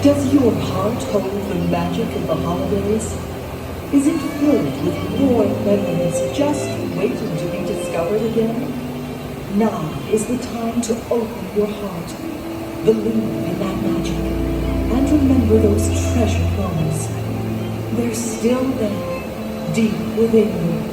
Does your heart hold the magic of the holidays? Is it filled with warm memories just waiting to be discovered again? Now is the time to open your heart, believe in that magic, and remember those treasured moments. They're still there, deep within you,